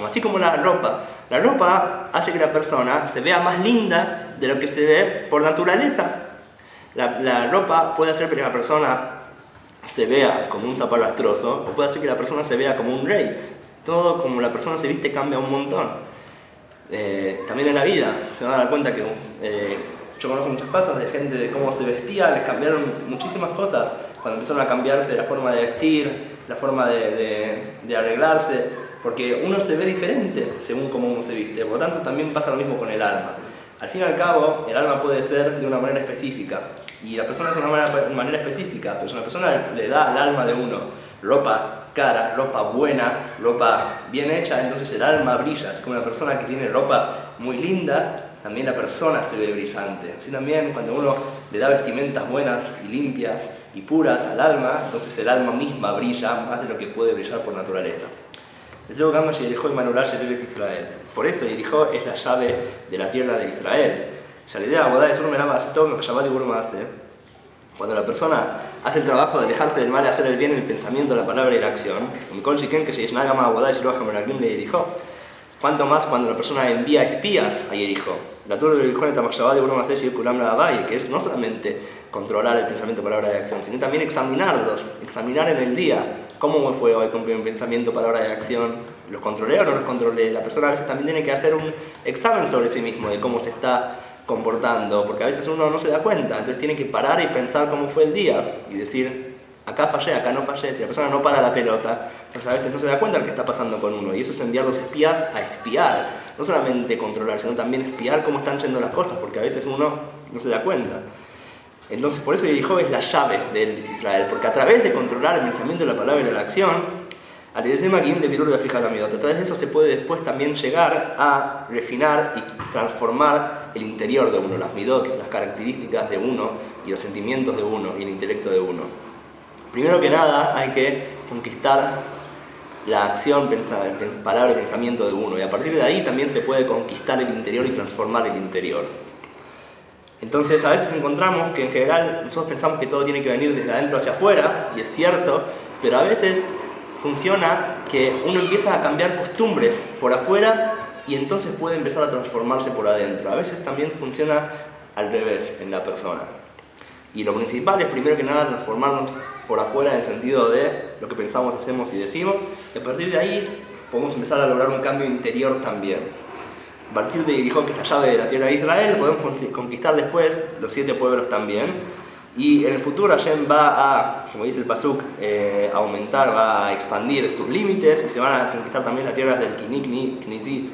Así como la ropa hace que la persona se vea más linda de lo que se ve por naturaleza. La ropa puede hacer que la persona se vea como un zaparrastroso, o puede hacer que la persona se vea como un rey. Todo como la persona se viste cambia un montón. También en la vida se van a dar cuenta que yo conozco muchas cosas de gente, de cómo se vestía, les cambiaron muchísimas cosas cuando empezaron a cambiarse la forma de vestir, la forma de arreglarse, porque uno se ve diferente según cómo uno se viste. Por lo tanto, también pasa lo mismo con el alma. Al fin y al cabo, el alma puede ser de una manera específica, y la persona es de una manera específica, pero si una persona le da al alma de uno ropa cara, ropa buena, ropa bien hecha, entonces el alma brilla. Es como una persona que tiene ropa muy linda, también la persona se ve brillante. Así también cuando uno le da vestimentas buenas y limpias y puras al alma, entonces el alma misma brilla más de lo que puede brillar por naturaleza. Por eso Jericó es la llave de la tierra de Israel. Cuando la persona hace el trabajo de alejarse del mal y hacer el bien en el pensamiento, la palabra y la acción, cuanto más cuando la persona envía espías a Jericó. La Torah de Jericó que es no solamente controlar el pensamiento, palabra y acción, sino también examinarlos, examinar en el día cómo me fue hoy con mi pensamiento, palabra y acción, los controlé o no los controlé. La persona a veces también tiene que hacer un examen sobre sí mismo, de cómo se está comportando, porque a veces uno no se da cuenta, entonces tiene que parar y pensar cómo fue el día y decir, acá fallé, acá no fallé. Si la persona no para la pelota, entonces a veces no se da cuenta de lo que está pasando con uno, y eso es enviar los espías a espiar, no solamente controlar, sino también espiar cómo están yendo las cosas, porque a veces uno no se da cuenta. Entonces por eso Jericó es la llave de Israel, porque a través de controlar el pensamiento, la palabra y la acción, a través de eso se puede después también llegar a refinar y transformar el interior de uno, las midot, las características de uno y los sentimientos de uno y el intelecto de uno. Primero que nada hay que conquistar la acción, palabra y pensamiento de uno, y a partir de ahí también se puede conquistar el interior y transformar el interior. Entonces a veces encontramos que en general nosotros pensamos que todo tiene que venir desde adentro hacia afuera, y es cierto, pero a veces funciona que uno empieza a cambiar costumbres por afuera y entonces puede empezar a transformarse por adentro. A veces también funciona al revés en la persona. Y lo principal es primero que nada transformarnos por afuera en el sentido de lo que pensamos, hacemos y decimos, y a partir de ahí podemos empezar a lograr un cambio interior también. A partir de Jericó, que es la llave de la tierra de Israel, podemos conquistar después los 7 pueblos también. Y en el futuro Hashem va a, como dice el Pasuk, aumentar, va a expandir tus límites, y se van a conquistar también las tierras del Knizi